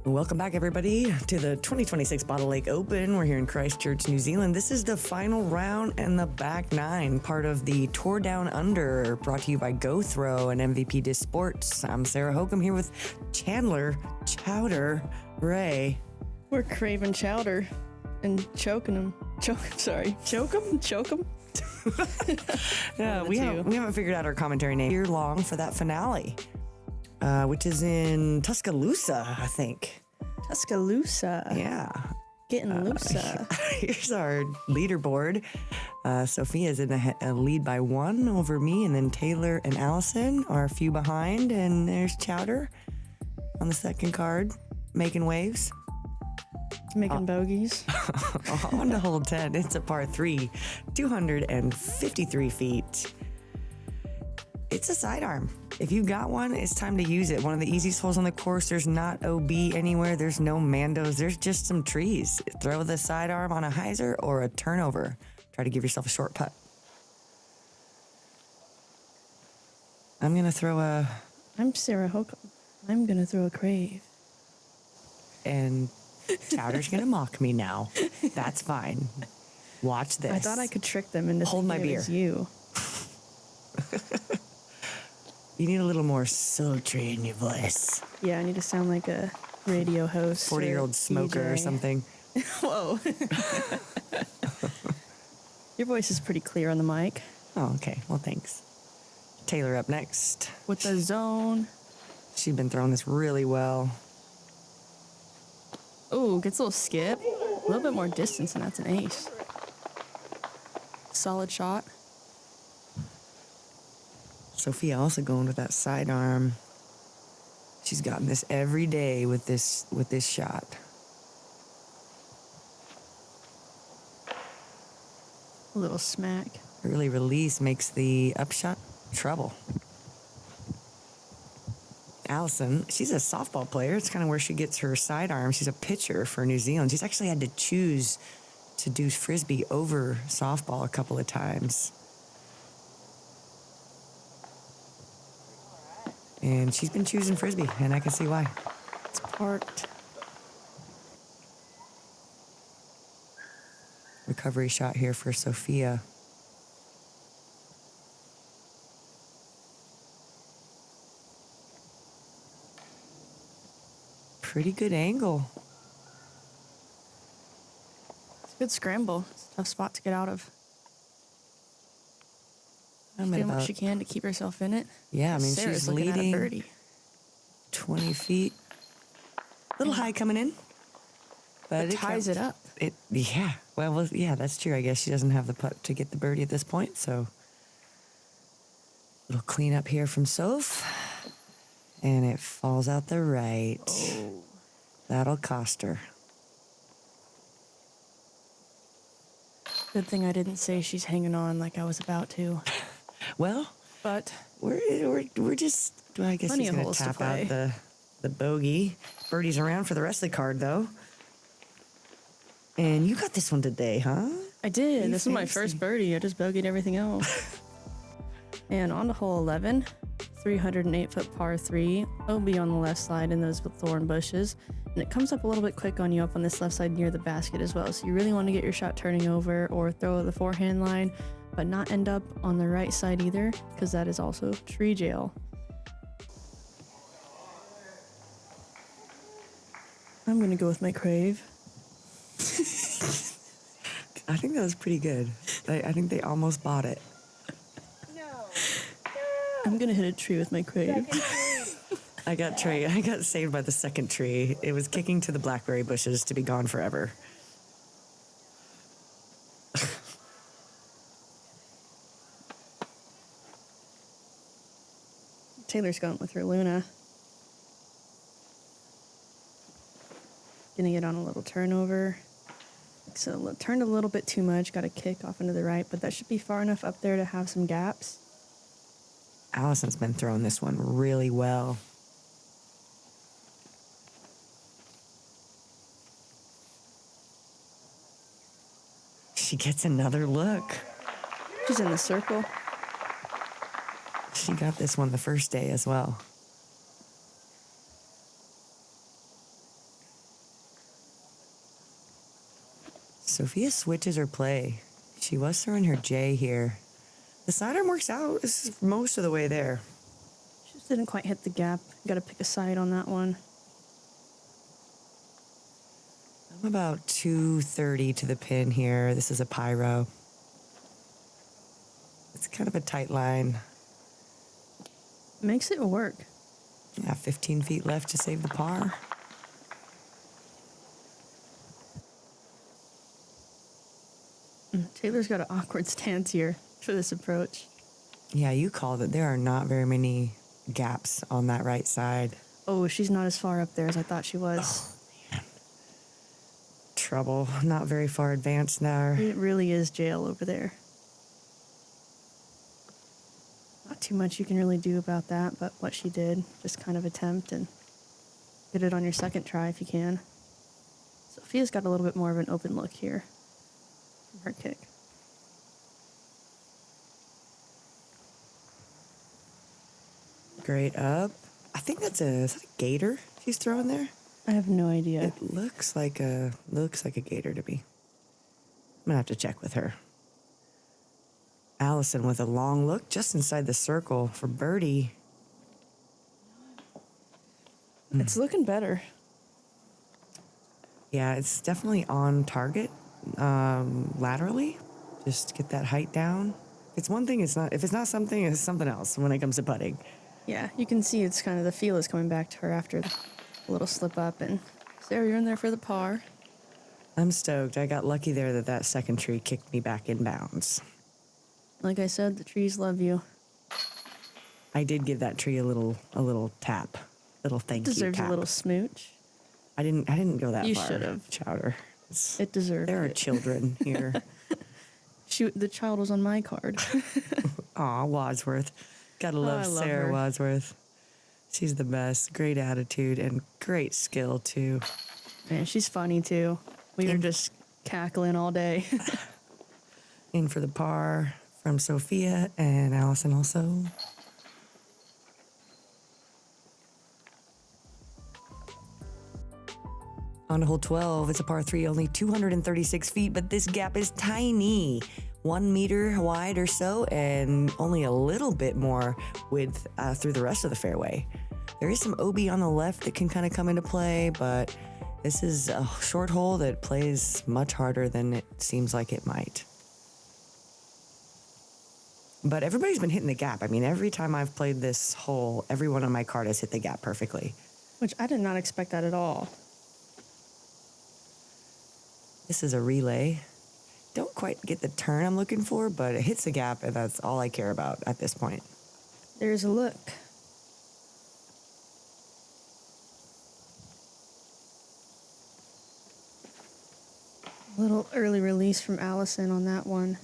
Welcome back, everybody, to the 2026 Bottle Lake Open. We're here in Christchurch, New Zealand. This is the final round and the back nine, part of the Tour Down Under, brought to you by Go Throw and MVP Disc Sports. I'm Sarah Hokom here with Chandler Chowder Ray. We're craving chowder and choking them. Choke them. Yeah, we haven't figured out our commentary name. Year long for that finale, which is in Tuscaloosa, I think. Tuscaloosa. Yeah. Getting looser. Here's our leaderboard. Sophia's in a lead by 1 over me, and then Taylor and Allison are a few behind, and there's Chowder on the second card, making waves. Making bogeys. On to hole 10. It's a par 3, 253 feet. It's a sidearm. If you've got one, it's time to use it. One of the easiest holes on the course. There's not OB anywhere. There's no Mandos. There's just some trees. Throw the sidearm on a hyzer or a turnover. Try to give yourself a short putt. I'm going to throw a... I'm Sarah Hokom. I'm going to throw a crave. And Chowder's going to mock me now. That's fine. Watch this. I thought I could trick them into Hold my thinking it beer. was you. You need a little more sultry in your voice. Yeah, I need to sound like a radio host. 40-year-old smoker or something. Whoa. Your voice is pretty clear on the mic. Oh, okay. Well, thanks. Taylor up next. With the zone. She's been throwing this really well. Ooh, gets a little skip. A little bit more distance, and that's an ace. Solid shot. Sophia also going with that sidearm. She's gotten this every day with this shot. A little smack. Early release makes the upshot trouble. Allison, she's a softball player. It's kind of where she gets her sidearm. She's a pitcher for New Zealand. She's actually had to choose to do Frisbee over softball a couple of times. And she's been choosing Frisbee, and I can see why. It's parked. Recovery shot here for Sophia. Pretty good angle. It's a good scramble. It's a tough spot to get out of. I'm She's at doing what about, she can to keep herself in it. yeah, I mean, Sarah's she's looking at a leading birdie. 20 feet. A little high coming in. But It ties it up. Yeah. Well, yeah, that's true. I guess she doesn't have the putt to get the birdie at this point, so little clean up here from Soph. And it falls out the right. Oh. That'll cost her. Good thing I didn't say she's hanging on like I was about to. Well, But we're just, well, I guess Plenty she's of going holes to to tap out play. the bogey. Birdie's around for the rest of the card, though. And you got this one today, huh? I did. You This is my fancy. first birdie. I just bogeyed everything else. And on to hole 11, 308-foot par 3. OB on the left side in those thorn bushes. And it comes up a little bit quick on you up on this left side near the basket as well. So you really want to get your shot turning over or throw the forehand line, but not end up on the right side either, because that is also tree jail. I'm going to go with my crave. I think that was pretty good. I think they almost bought it. I'm going to hit a tree with my crave. I got saved by the second tree. It was kicking to the blackberry bushes to be gone forever. Taylor's going with her Luna. Gonna get on a little turnover. So turned a little bit too much, got a kick off into the right, but that should be far enough up there to have some gaps. Allison's been throwing this one really well. She gets another look. She's in the circle. She got this one the first day as well. Sophia switches her play. She was throwing her J here. The sidearm works out. This is most of the way there. She just didn't quite hit the gap. Got to pick a side on that one. I'm about 230 to the pin here. This is a pyro. It's kind of a tight line. Makes it work. Yeah, 15 feet left to save the par. Taylor's got an awkward stance here for this approach. Yeah, you called it. There are not very many gaps on that right side. Oh, she's not as far up there as I thought she was. Oh, man. Trouble. Not very far advanced there. It really is jail over there. Not too much you can really do about that, but what she did, just kind of attempt and get it on your second try if you can. Sophia's got a little bit more of an open look here from her kick. Great up. I think is that a gator she's throwing there? I have no idea. It looks like a gator to me. I'm gonna have to check with her. Allison with a long look just inside the circle for birdie. It's looking better. Yeah, it's definitely on target laterally. Just get that height down. It's one thing. It's not. If it's not something, it's something else when it comes to putting. Yeah, you can see it's kind of the feel is coming back to her after the little slip up. And Sarah, you're in there for the par. I'm stoked. I got lucky there that second tree kicked me back in bounds. Like I said, the trees love you. I did give that tree a little tap, little thank you Deserves tap. a little smooch. I didn't go that You far. should've. Chowder. It deserved There are it. children here. Shoot, the child was on my card. Aw, Wadsworth. Gotta love I love Sarah her. Wadsworth. She's the best. Great attitude and great skill, too. Man, she's funny too. We were just cackling all day. In for the par from Sophia and Allison also. On to hole 12, it's a par 3, only 236 feet, but this gap is tiny. 1 meter wide or so, and only a little bit more width through the rest of the fairway. There is some OB on the left that can kind of come into play, but this is a short hole that plays much harder than it seems like it might. But everybody's been hitting the gap. I mean, every time I've played this hole, everyone on my card has hit the gap perfectly. Which I did not expect that at all. This is a relay. Don't quite get the turn I'm looking for, but it hits the gap, and that's all I care about at this point. There's a look. A little early release from Allison on that one.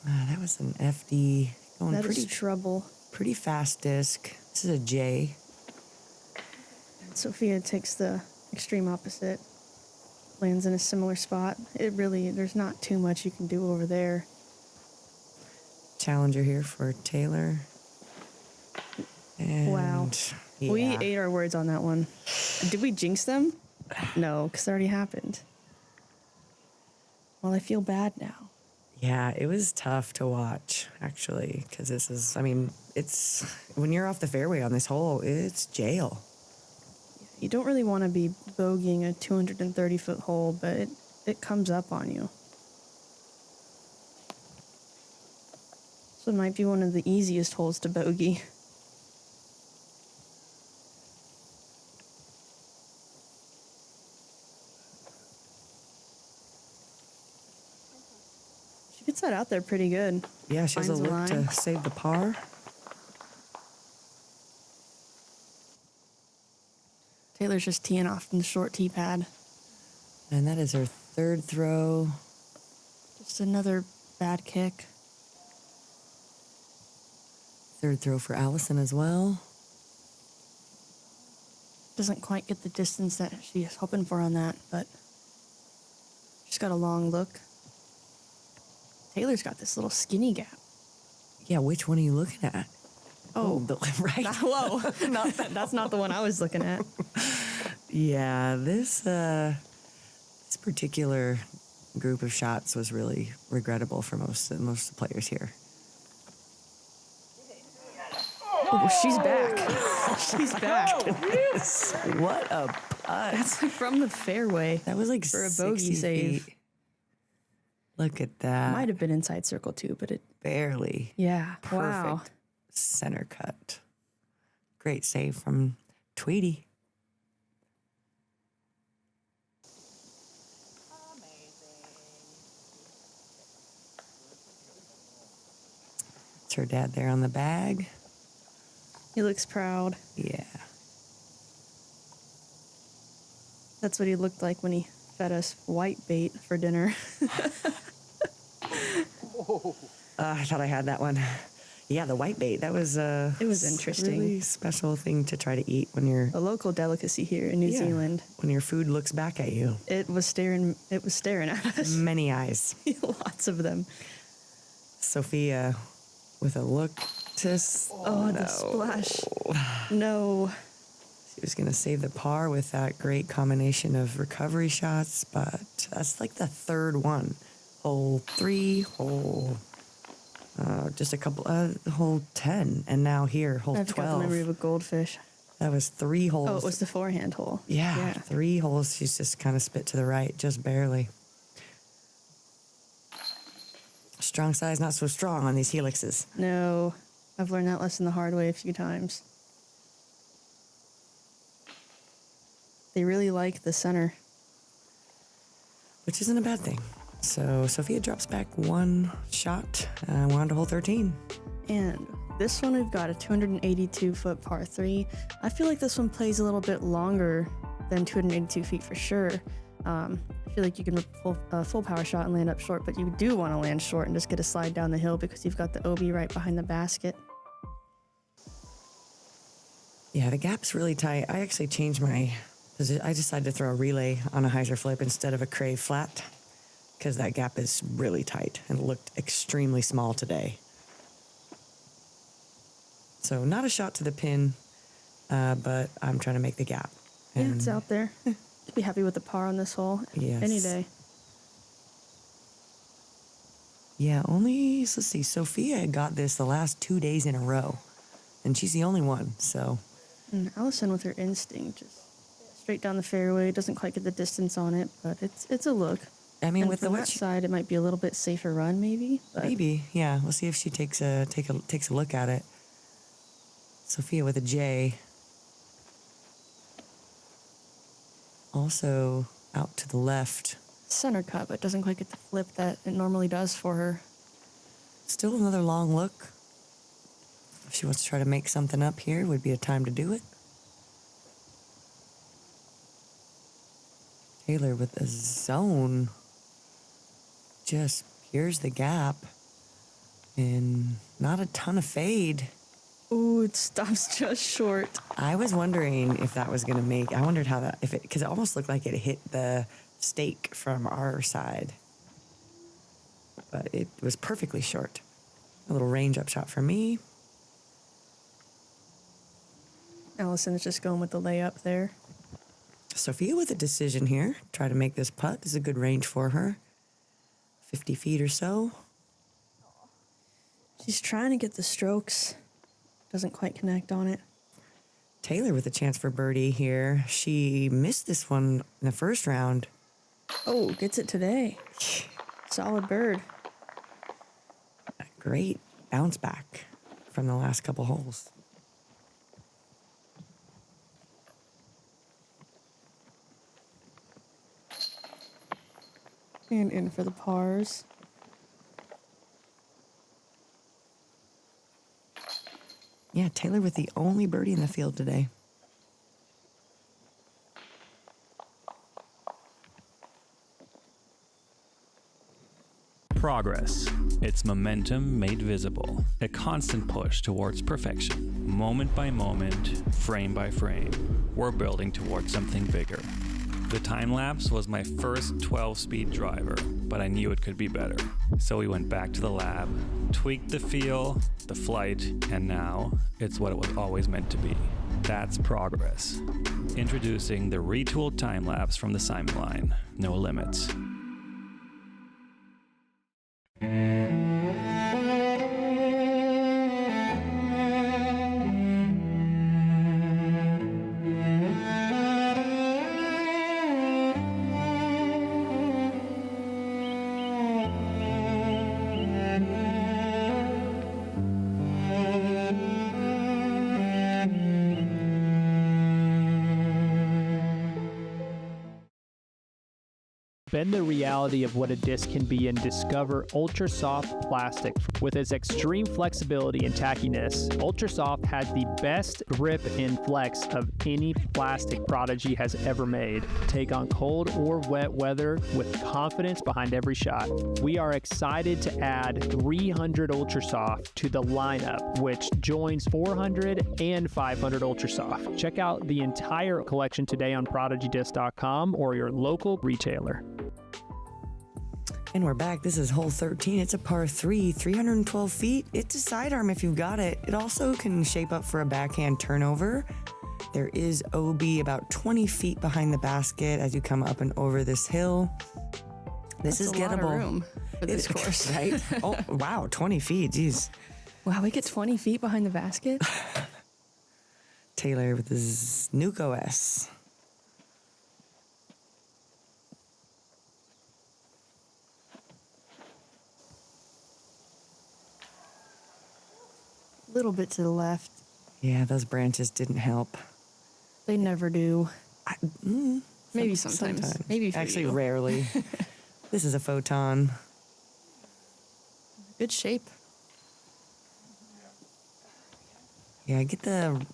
That was an FD going That is pretty trouble. pretty fast disc. This is a J. Sophia takes the extreme opposite. Lands in a similar spot. There's not too much you can do over there. Challenger here for Taylor. And Wow. yeah. We ate our words on that one. Did we jinx them? No, because it already happened. Well, I feel bad now. Yeah, it was tough to watch, actually, because it's when you're off the fairway on this hole, it's jail. You don't really want to be bogeying a 230-foot hole, but it comes up on you. So it might be one of the easiest holes to bogey. She gets that out there pretty good. Yeah, she has a Finds a look line. to save the par. Taylor's just teeing off from the short tee pad. And that is her third throw. Just another bad kick. Third throw for Allison as well. Doesn't quite get the distance that she's hoping for on that, but she's got a long look. Taylor's got this little skinny gap. Yeah, which one are you looking at? Oh, right. whoa. That's not the one I was looking at. Yeah, this particular group of shots was really regrettable for most of the players here. Oh, she's back. She's back. What a putt. That's like from the fairway. That was like for a 60 bogey save. feet. Look at that. Might have been inside circle too, but it Barely. yeah. Perfect Wow. center cut. Great save from Tweedie. It's her dad there on the bag. He looks proud. Yeah. That's what he looked like when he fed us white bait for dinner. I thought I had that one. Yeah, the white bait. That was It was interesting. Really special thing to try to eat when you're A local delicacy here in New Zealand. when your food looks back at you. It was staring at us. Many eyes. Lots of them. Sophia with a look to The splash. No. She was going to save the par with that great combination of recovery shots, but that's like the third one. Hole 3, just a couple, hole 10, and now here, hole I've got the 12. memory of a goldfish. That was 3 holes. Oh, it was the forehand hole. Yeah, 3 holes. She's just kind of spit to the right, just barely. Strong side's not so strong on these helixes. No, I've learned that lesson the hard way a few times. They really like the center. Which isn't a bad thing. So Sophia drops back 1 shot. We're on to hole 13. And this one, we've got a 282-foot par 3. I feel like this one plays a little bit longer than 282 feet for sure. I feel like you can full power shot and land up short, but you do want to land short and just get a slide down the hill because you've got the OB right behind the basket. Yeah, the gap's really tight. I actually changed my position. I decided to throw a relay on a hyzer flip instead of a crave flat because that gap is really tight and it looked extremely small today. So not a shot to the pin, but I'm trying to make the gap. Yeah, it's out there. Be happy with the par on this hole any day. Yeah, let's see, Sophia got this the last 2 days in a row, and she's the only one, so. And Allison with her instinct, just straight down the fairway, doesn't quite get the distance on it, but it's a look. I mean, and with from the that side, it might be a little bit safer run, maybe. But maybe, yeah. We'll see if she takes a look at it. Sophia with a J. Also out to the left. Center cut, but doesn't quite get the flip that it normally does for her. Still another long look. If she wants to try to make something up here, would be a time to do it. Taylor with a zone. Just here's the gap. And not a ton of fade. Ooh, it stops just short. I was wondering if that was going to make, I wondered how that, because it almost looked like it hit the stake from our side. But it was perfectly short. A little range up shot for me. Allison's just going with the layup there. Sophia with a decision here. Try to make this putt. This is a good range for her. 50 feet or so. She's trying to get the strokes. Doesn't quite connect on it. Taylor with a chance for birdie here. She missed this one in the first round. Oh, gets it today. Solid bird. A great bounce back from the last couple holes. And in for the pars. Yeah, Taylor with the only birdie in the field today. Progress. It's momentum made visible. A constant push towards perfection. Moment by moment, frame by frame. We're building towards something bigger. The time lapse was my first 12-speed driver, but I knew it could be better. So we went back to the lab, tweaked the feel, the flight, and now it's what it was always meant to be. That's progress. Introducing the retooled time lapse from the Simon line. No limits. Bend the reality of what a disc can be and discover Ultra Soft plastic. With its extreme flexibility and tackiness, Ultra Soft has the best grip and flex of any plastic Prodigy has ever made. Take on cold or wet weather with confidence behind every shot. We are excited to add 300 Ultra Soft to the lineup, which joins 400 and 500 Ultra Soft. Check out the entire collection today on ProdigyDisc.com or your local retailer. And we're back. This is hole 13. It's a par 3, 312 feet. It's a sidearm if you've got it. It also can shape up for a backhand turnover. There is OB about 20 feet behind the basket as you come up and over this hill. This is That's a lot of gettable. room for this course. Right? Oh, wow, 20 feet. Jeez. Wow, we get 20 feet behind the basket? Taylor with his Nuke OS. A little bit to the left. Yeah, those branches didn't help. They never do. Maybe sometimes. Maybe for Actually, you. rarely. This is a photon. Good shape. Yeah, get the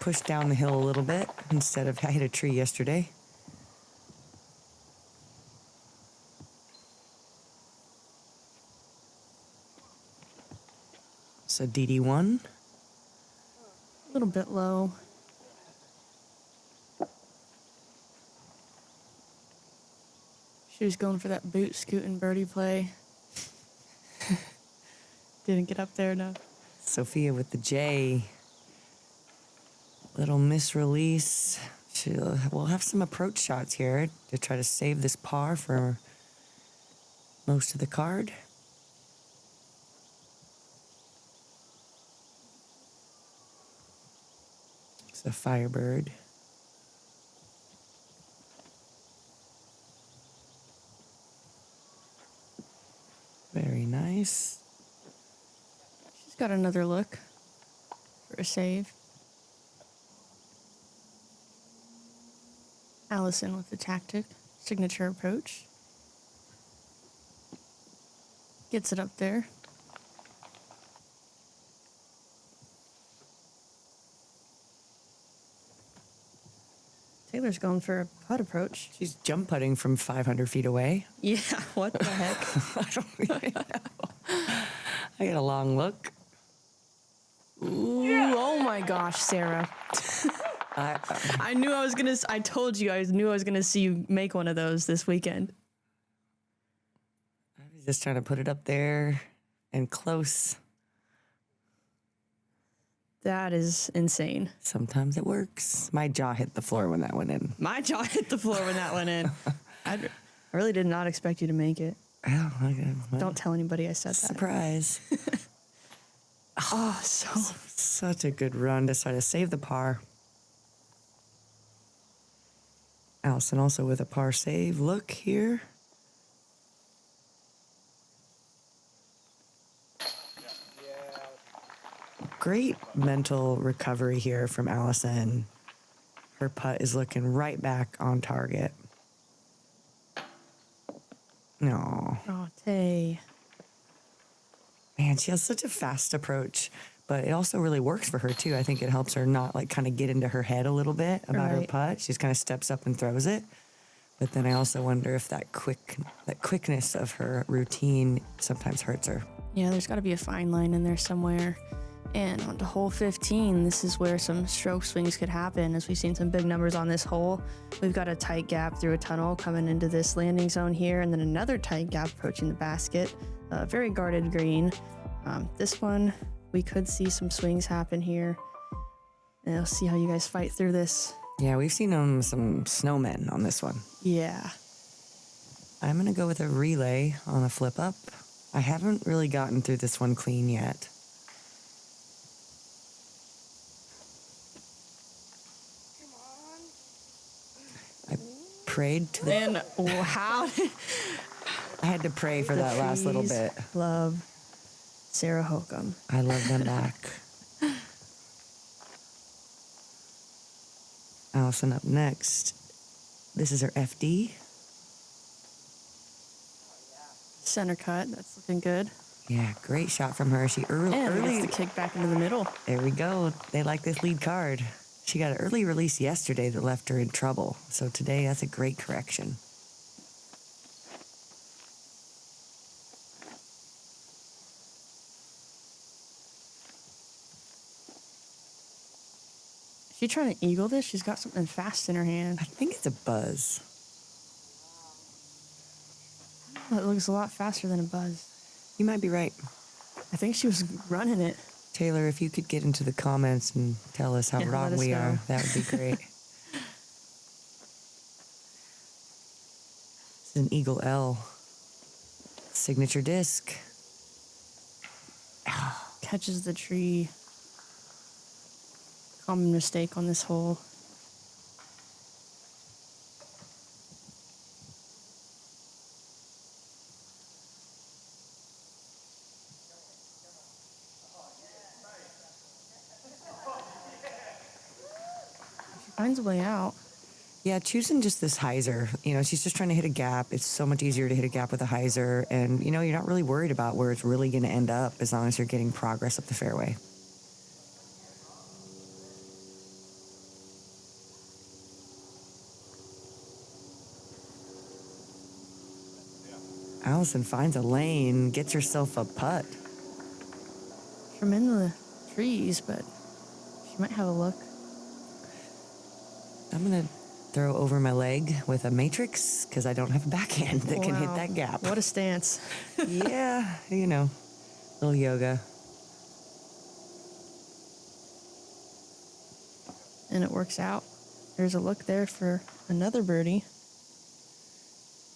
push down the hill a little bit instead of I hit a tree yesterday. So DD1. A little bit low. She was going for that boot scooting birdie play. Didn't get up there enough. Sophia with the J. Little misrelease. We'll have some approach shots here to try to save this par for most of the card. It's a Firebird. Very nice. She's got another look for a save. Allison with the tactic, signature approach. Gets it up there. Taylor's going for a putt approach. She's jump putting from 500 feet away. Yeah, what the heck? I don't really know. I got a long look. Ooh, oh my gosh, Sarah. I knew I was gonna. I told you I knew I was gonna see you make one of those this weekend. I was just trying to put it up there and close. That is insane. Sometimes it works. My jaw hit the floor when that went in. My jaw hit the floor when that went in. I really did not expect you to make it. Oh, okay. Well, Don't tell anybody I said that. surprise. Oh, so Such a good run to try to save the par. Allison also with a par save. Look here. Great mental recovery here from Allison. Her putt is looking right back on target. No. oh, Tay. Man, she has such a fast approach, but it also really works for her too. I think it helps her not like kind of get into her head a little bit about her Right. putt. She just kind of steps up and throws it. But then I also wonder if that quickness of her routine sometimes hurts her. Yeah, there's got to be a fine line in there somewhere. And on to hole 15, this is where some stroke swings could happen, as we've seen some big numbers on this hole. We've got a tight gap through a tunnel coming into this landing zone here, and then another tight gap approaching the basket. Very guarded green. This one, we could see some swings happen here. And I'll see how you guys fight through this. Yeah, we've seen some snowmen on this one. Yeah. I'm going to go with a relay on a flip up. I haven't really gotten through this one clean yet. I prayed to the... And how I had to pray for that last little bit. Love Sarah Hokom. I love them back. Allison up next. This is her FD. Center cut. That's looking good. Yeah, great shot from her. She And early. gets the kick back into the middle. There we go. They like this lead card. She got an early release yesterday that left her in trouble. So today, that's a great correction. Is she trying to eagle this? She's got something fast in her hand. I think it's a buzz. Oh, it looks a lot faster than a buzz. You might be right. I think she was running it. Taylor, if you could get into the comments and tell us how Yeah, let wrong us we know. are, that would be great. It's an Eagle L signature disc. Catches the tree. Common mistake on this hole. She finds a way out. Yeah, choosing just this hyzer, she's just trying to hit a gap. It's so much easier to hit a gap with a hyzer. And, you're not really worried about where it's really going to end up as long as you're getting progress up the fairway. Allison finds a lane, gets herself a putt. From in the trees, but she might have a look. I'm going to throw over my leg with a matrix because I don't have a backhand that can hit Wow. that gap. What a stance. Yeah, little yoga. And it works out. There's a look there for another birdie.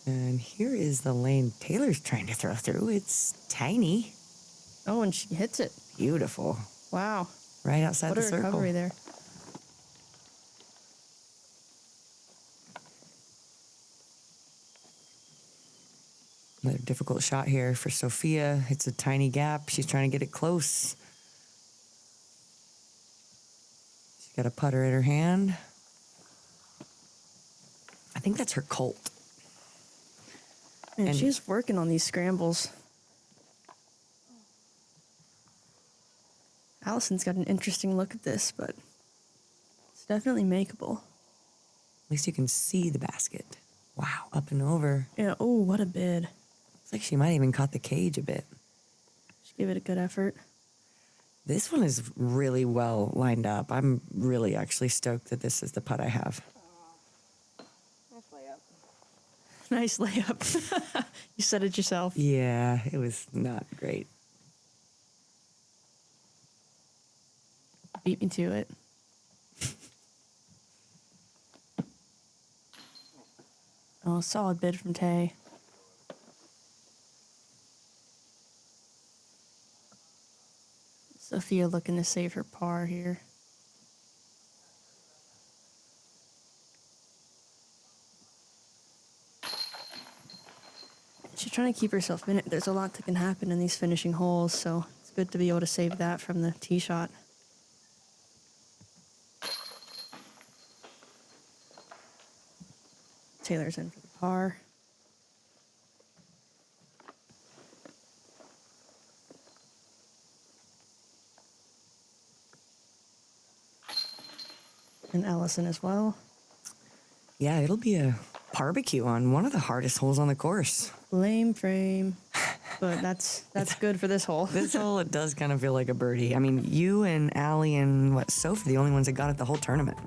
And here is the lane Taylor's trying to throw through. It's tiny. Oh, and she hits it. Beautiful. Wow. Right outside What the a circle. recovery there. Another difficult shot here for Sophia. It's a tiny gap. She's trying to get it close. She's got a putter in her hand. I think that's her Colt. Man, And- she's working on these scrambles. Allison's got an interesting look at this, but it's definitely makeable. At least you can see the basket. Wow, up and over. Yeah, oh, what a bid. It's like she might even caught the cage a bit. She gave it a good effort. This one is really well lined up. I'm really actually stoked that this is the putt I have. Nice layup. You said it yourself. Yeah, it was not great. Beat me to it. Oh, solid bid from Tay. Sophia looking to save her par here. She's trying to keep herself in it. There's a lot that can happen in these finishing holes, so it's good to be able to save that from the tee shot. Taylor's in for the par. And Allison as well. Yeah, it'll be a barbecue on one of the hardest holes on the course. Lame frame, but that's good for this hole. This hole, it does kind of feel like a birdie. I mean, you and Allie and Soph are the only ones that got it the whole tournament.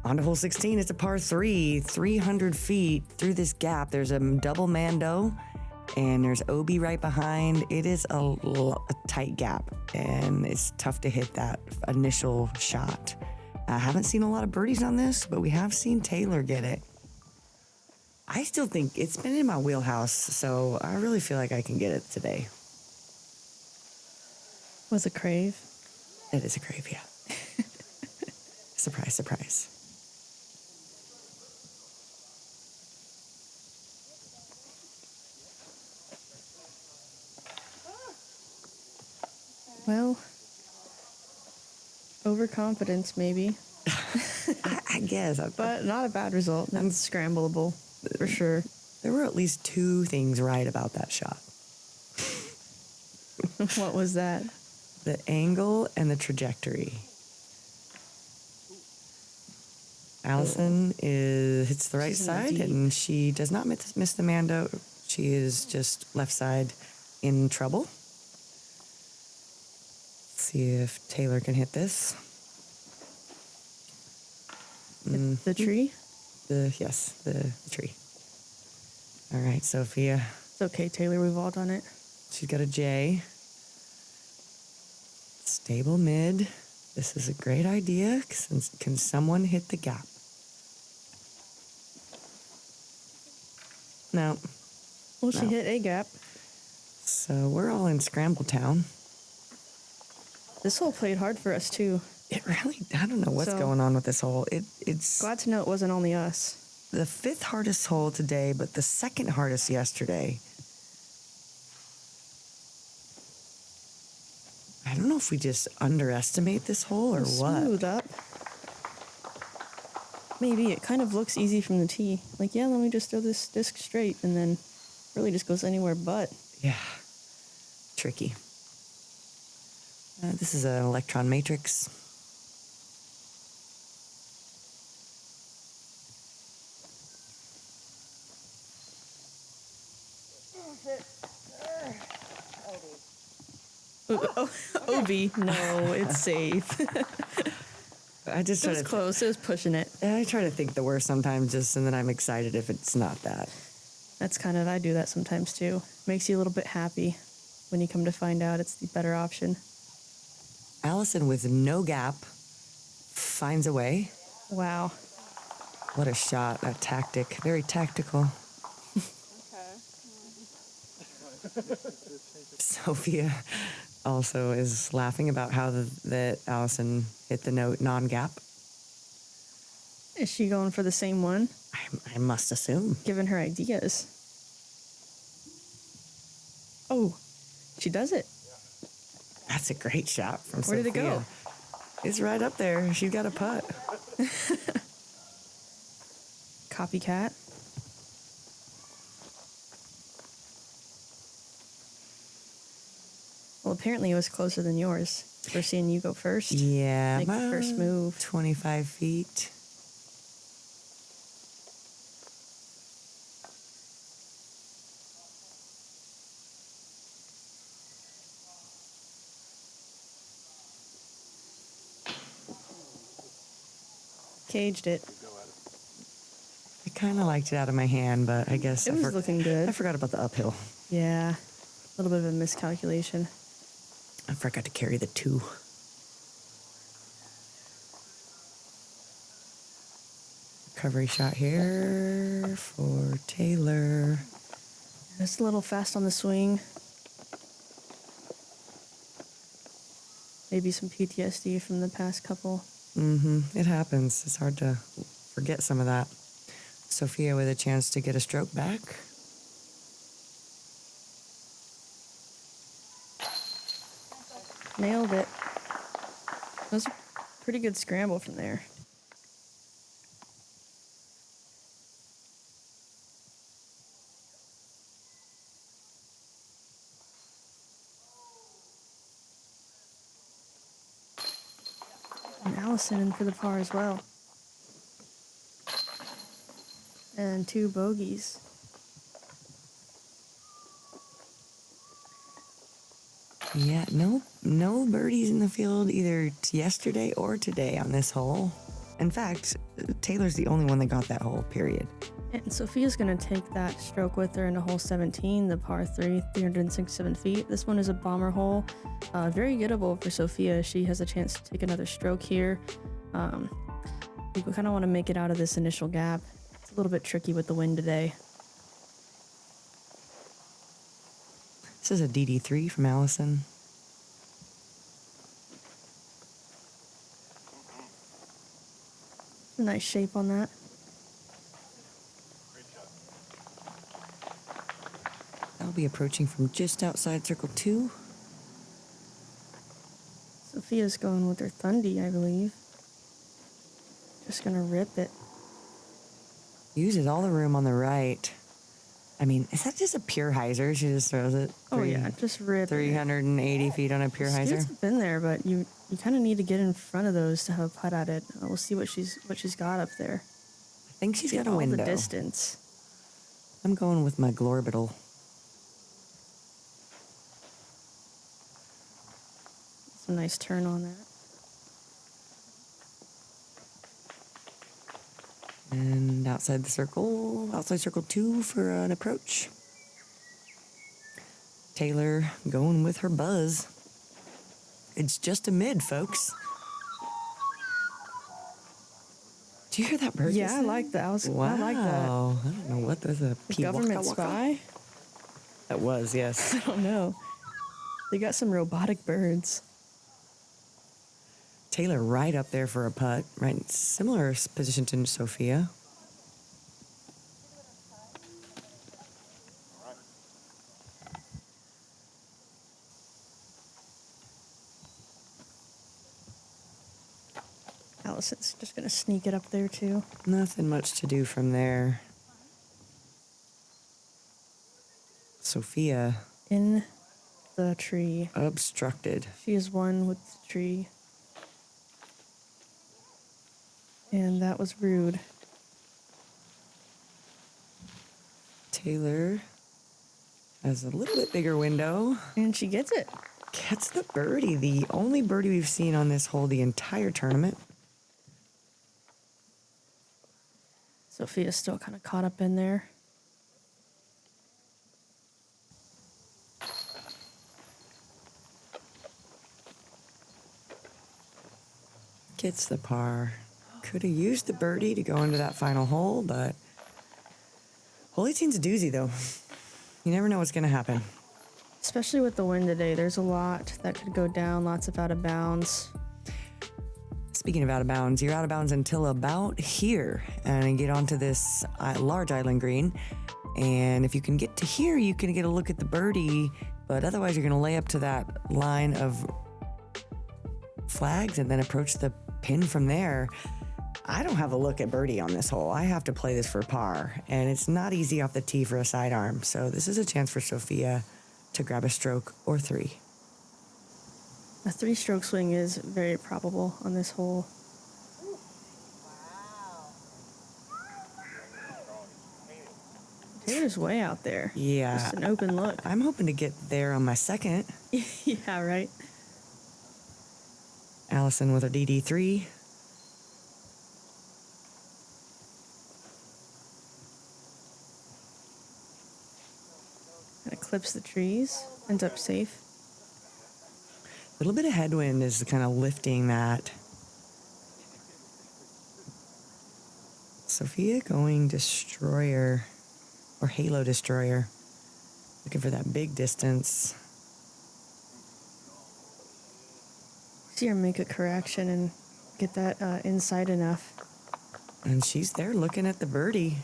On to hole 16, it's a par 3, 300 feet through this gap. There's a double Mando, and there's OB right behind. It is a tight gap, and it's tough to hit that initial shot. I haven't seen a lot of birdies on this, but we have seen Taylor get it. I still think it's been in my wheelhouse, so I really feel like I can get it today. Was a crave. It is a crave, yeah. Surprise, surprise. Well, overconfidence maybe, I guess. but not a bad result. That's scrambleable for sure. There were at least two things right about that shot. What was that? The angle and the trajectory. Allison hits the right She's in the side, deep. and she does not miss the Mando. She is just left side in trouble. See if Taylor can hit this. Hit the tree? The tree. All right, Sophia. It's okay, Taylor. We've all done it. She's got a J. Stable mid. This is a great idea. Can someone hit the gap? No. Well, she No. hit a gap. So we're all in Scramble Town. This hole played hard for us, too. It really, I don't know what's So- going on with this hole. It's Glad to know it wasn't only us. the fifth hardest hole today, but the second hardest yesterday. I don't know if we just underestimate this hole or what. Smooth up. Maybe it kind of looks easy from the tee. Like, yeah, let me just throw this disc straight, and then really just goes anywhere but. Yeah, tricky. This is an electron matrix. Obi, no, it's safe. I just It try was to close. It was pushing it. I try to think the worst sometimes, and then I'm excited if it's not that. I do that sometimes too. Makes you a little bit happy when you come to find out it's the better option. Allison with no gap finds a way. Wow. What a shot! That tactic, very tactical. Sophia also is laughing about how that Allison hit the note non-gap. Is she going for the same one? I must assume. Giving her ideas. Oh, she does it. That's a great shot from Where Sophia. did it go? It's right up there. She's got a putt. Copycat. Well, apparently it was closer than yours. We're seeing you go first. Yeah, Make the first about move. 25 feet. Caged it. I kind of liked it out of my hand, but I guess It was looking good. I forgot about the uphill. Yeah. A little bit of a miscalculation. I forgot to carry the 2. Recovery shot here for Taylor. Just a little fast on the swing. Maybe some PTSD from the past couple. It happens. It's hard to forget some of that. Sophia with a chance to get a stroke back. Nailed it. That was a pretty good scramble from there. And Allison in for the par as well. And 2 bogeys. Yeah, no birdies in the field either yesterday or today on this hole. In fact, Taylor's the only one that got that hole, period. And Sophia's going to take that stroke with her into hole 17, the par 3, 367 feet. This one is a bomber hole. Very gettable for Sophia. She has a chance to take another stroke here. We kind of want to make it out of this initial gap. It's a little bit tricky with the wind today. This is a DD3 from Allison. Nice shape on that. I'll be approaching from just outside circle 2. Sophia's going with her Thundy, I believe. Just going to rip it. Uses all the room on the right. I mean, is that just a pure hyzer? She just throws it. Oh yeah, just rip. 380 feet on a pure hyzer. Scoots up in there, but you kind of need to get in front of those to have a putt at it. We'll see what she's got up there. I think she's Get got a all window. the distance. I'm going with my Glorbital. Some nice turn on that. And outside circle 2 for an approach. Taylor going with her buzz. It's just a mid, folks. Do you hear that bird? Yeah, I like that. Wow. I like that. I don't know what there's a Government spy? That was, yes. I don't know. They got some robotic birds. Taylor right up there for a putt, right in similar position to Sophia. Allison's just gonna sneak it up there too. Nothing much to do from there. Sophia In the tree. obstructed. She is one with the tree. And that was rude. Taylor has a little bit bigger window. And she gets it. Gets the birdie, the only birdie we've seen on this hole the entire tournament. Sophia's still kind of caught up in there. Gets the par. Could have used the birdie to go into that final hole, but hole 18's a doozy, though. You never know what's going to happen. Especially with the wind today, there's a lot that could go down, lots of out of bounds. Speaking of out of bounds, you're out of bounds until about here and get onto this large island green. And if you can get to here, you can get a look at the birdie, but otherwise you're going to lay up to that line of flags and then approach the pin from there. I don't have a look at birdie on this hole. I have to play this for par, and it's not easy off the tee for a sidearm. So this is a chance for Sophia to grab a stroke or 3. A 3-stroke swing is very probable on this hole. Taylor's way out there. Yeah. Just an open look. I'm hoping to get there on my second. Yeah, right. Allison with her DD3. Kind of clips the trees. Ends up safe. A little bit of headwind is kind of lifting that. Sophia going Destroyer or Halo Destroyer. Looking for that big distance. See her make a correction and get that inside enough. And she's there looking at the birdie.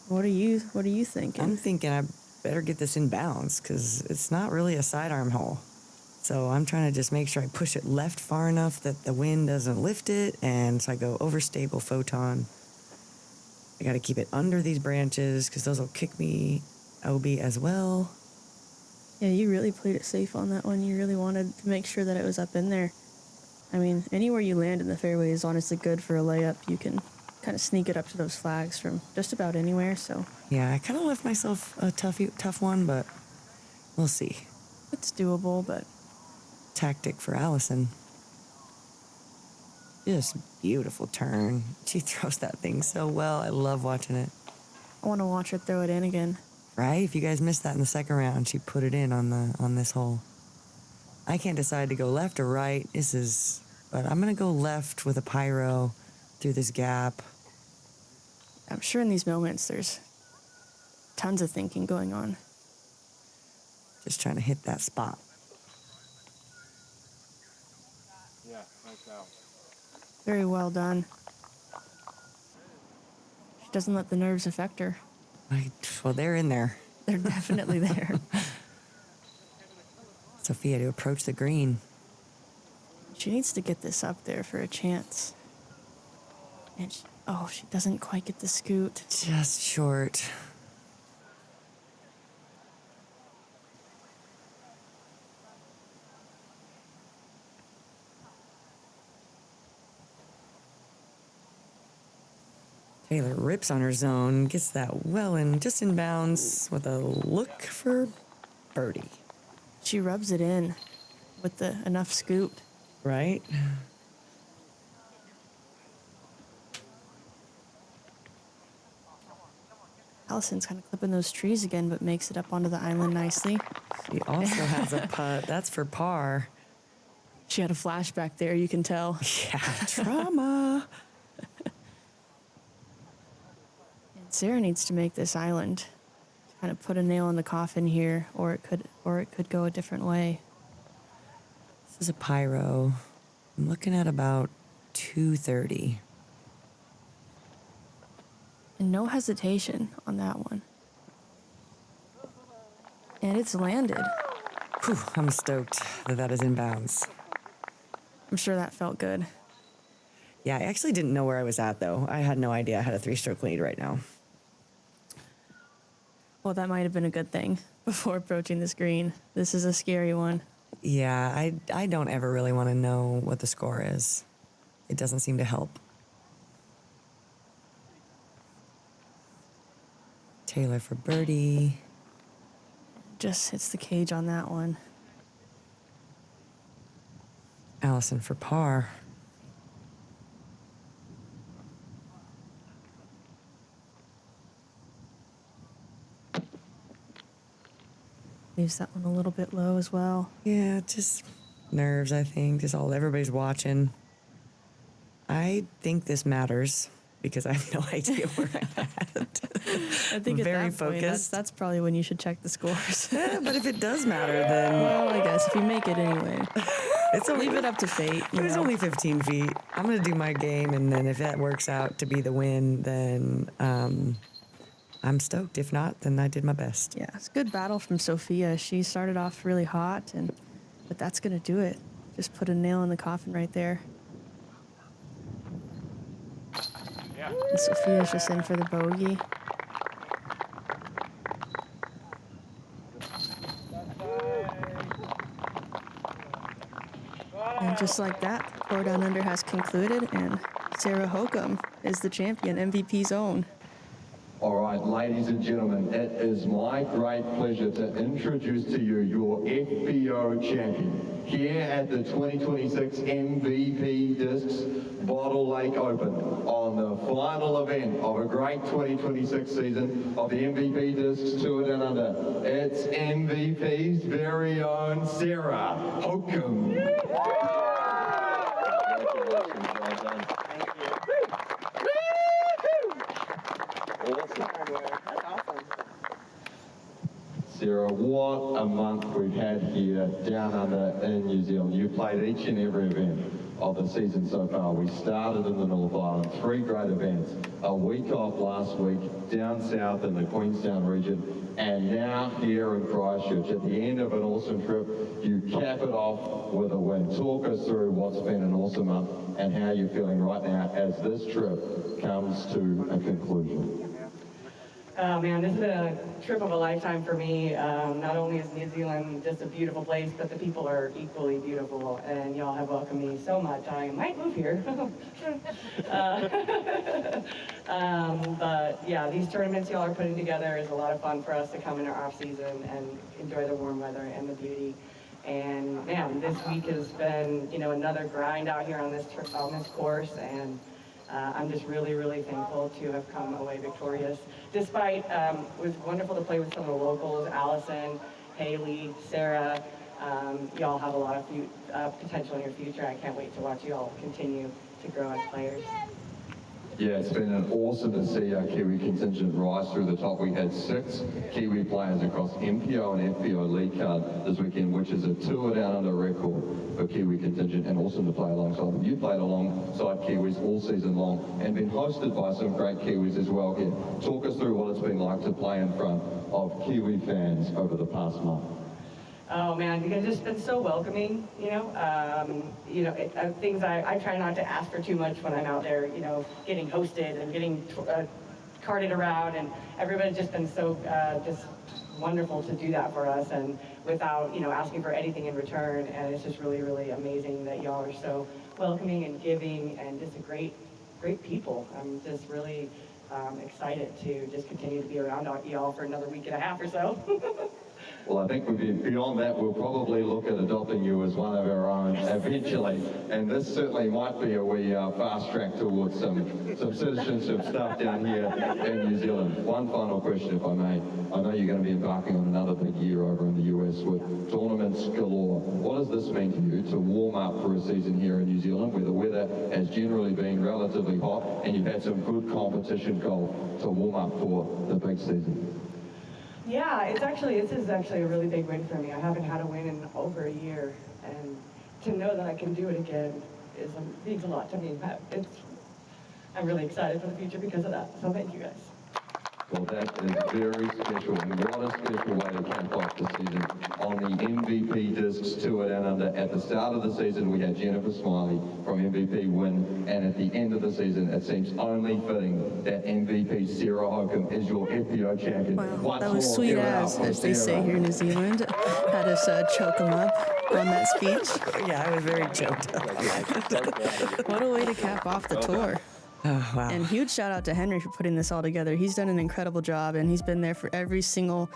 What are you thinking? I'm thinking I better get this in bounds because it's not really a sidearm hole. So I'm trying to just make sure I push it left far enough that the wind doesn't lift it, and so I go overstable photon. I got to keep it under these branches because those will kick me OB as well. Yeah, you really played it safe on that one. You really wanted to make sure that it was up in there. I mean, anywhere you land in the fairway is honestly good for a layup. You can kind of sneak it up to those flags from just about anywhere, so. Yeah, I kind of left myself a tough one, but we'll see. It's doable, but. Tactic for Allison. Just beautiful turn. She throws that thing so well. I love watching it. I want to watch her throw it in again. Right? If you guys missed that in the second round, she put it in on this hole. I can't decide to go left or right. But I'm gonna go left with a pyro through this gap. I'm sure in these moments there's tons of thinking going on. Just trying to hit that spot. Yeah, nice out. Very well done. She doesn't let the nerves affect her. Well, they're in there. They're definitely there. Sophia to approach the green. She needs to get this up there for a chance. And Oh, she doesn't quite get the scoot. Just short. Taylor rips on her zone, gets that well in, just in bounds with a look for birdie. She rubs it in with the enough scoot. Right? Allison's kind of clipping those trees again, but makes it up onto the island nicely. She also has a putt. That's for par. She had a flashback there, you can tell. Yeah, trauma. And Sarah needs to make this island. Kind of put a nail in the coffin here, or it could go a different way. This is a pyro. I'm looking at about 230. And no hesitation on that one. And it's landed. Whew, I'm stoked that is in bounds. I'm sure that felt good. Yeah, I actually didn't know where I was at, though. I had no idea I had a 3-stroke lead right now. Well, that might have been a good thing before approaching this green. This is a scary one. Yeah, I don't ever really want to know what the score is. It doesn't seem to help. Taylor for birdie. Just hits the cage on that one. Allison for par. Leaves that one a little bit low as well. Yeah, just nerves, I think. Just everybody's watching. I think this matters because I have no idea where I'm at. I think Very at that point, focused. that's probably when you should check the scores. Yeah, but if it does matter, then Well, I guess if you make it anyway, it's only, leave it up to fate. You it's know? only 15 feet. I'm going to do my game, and then if that works out to be the win, then I'm stoked. If not, then I did my best. Yeah, it's a good battle from Sophia. She started off really hot, but that's gonna do it. Just put a nail in the coffin right there. And Sophia's just in for the bogey. And just like that, the Pour Down Under has concluded, and Sarah Hokom is the champion, MVP's own. All right, ladies and gentlemen, it is my great pleasure to introduce to you your FPO champion here at the 2026 MVP Discs Bottle Lake Open on the final event of a great 2026 season of the MVP Discs Tour Down Under. It's MVP's very own Sarah Hokom. Sarah, what a month we've had here down under in New Zealand. You've played each and every event of the season so far. We started in the North Island, 3 great events. A week off last week, down south in the Queenstown region, and now here in Christchurch. At the end of an awesome trip, you cap it off with a win. Talk us through what's been an awesome month and how you're feeling right now as this trip comes to a conclusion. Oh man, this has been a trip of a lifetime for me. Not only is New Zealand just a beautiful place, but the people are equally beautiful, and y'all have welcomed me so much. I might move here. But yeah, these tournaments y'all are putting together is a lot of fun for us to come in our off season and enjoy the warm weather and the beauty. And man, this week has been, you know, another grind out here on this course, and I'm just really, really thankful to have come away victorious. Despite, it was wonderful to play with some of the locals, Allison, Haley, Sarah. Y'all have a lot of potential in your future. I can't wait to watch you all continue to grow as players. Yeah, it's been awesome to see our Kiwi contingent rise through the top. We had 6 Kiwi players across MPO and FPO league card this weekend, which is a Tour Down Under record for Kiwi contingent, and awesome to play alongside them. You played alongside Kiwis all season long and been hosted by some great Kiwis as well here. Talk us through what it's been like to play in front of Kiwi fans over the past month. Oh man, because it's been so welcoming, things I try not to ask for too much when I'm out there, getting hosted and getting carted around, and everybody's just been so just wonderful to do that for us, and without, asking for anything in return, and it's just really, really amazing that y'all are so welcoming and giving, and just a great people. I'm just really excited to just continue to be around y'all for another week and a half or so. Well, I think beyond that, we'll probably look at adopting you as one of our own eventually. And this certainly might be a wee fast track towards some citizenship stuff down here in New Zealand. One final question, if I may. I know you're going to be embarking on another big year over in the US with tournaments galore. What does this mean to you to warm up for a season here in New Zealand where the weather has generally been relatively hot and you've had some good competition golf to warm up for the big season? Yeah, this is actually a really big win for me. I haven't had a win in over a year, and to know that I can do it again means a lot to me. I'm really excited for the future because of that, so thank you guys. Well, that is very special, and what a special way to cap off the season on the MVP Discs Tour Down Under. At the start of the season, we had Jennifer Smiley from MVP win, and at the end of the season, it seems only fitting that MVP Sarah Hokom is your FPO champion. Wow, that was sweet as they say here in New Zealand. Had us choke them up on that speech. Yeah, I was very choked up. What a way to cap off the tour. Oh, wow. And huge shout out to Henry for putting this all together. He's done an incredible job, and he's been there for every single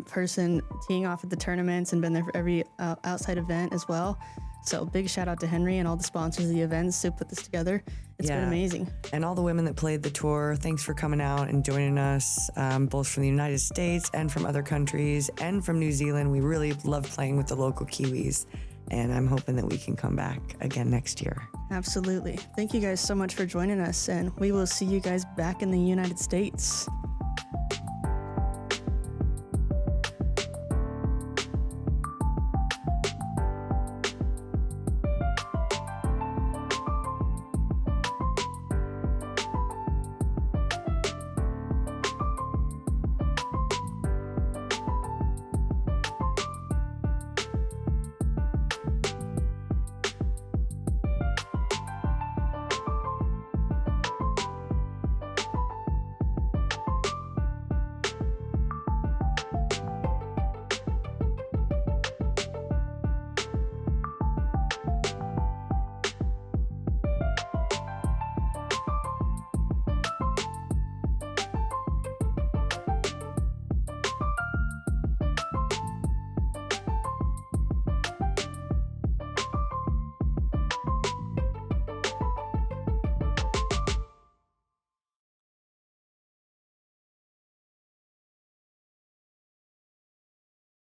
person teeing off at the tournaments and been there for every outside event as well. So big shout out to Henry and all the sponsors of the events who put this together. It's been amazing. And all the women that played the tour, thanks for coming out and joining us, both from the United States and from other countries and from New Zealand. We really love playing with the local Kiwis. And I'm hoping that we can come back again next year. Absolutely. Thank you guys so much for joining us, and we will see you guys back in the United States.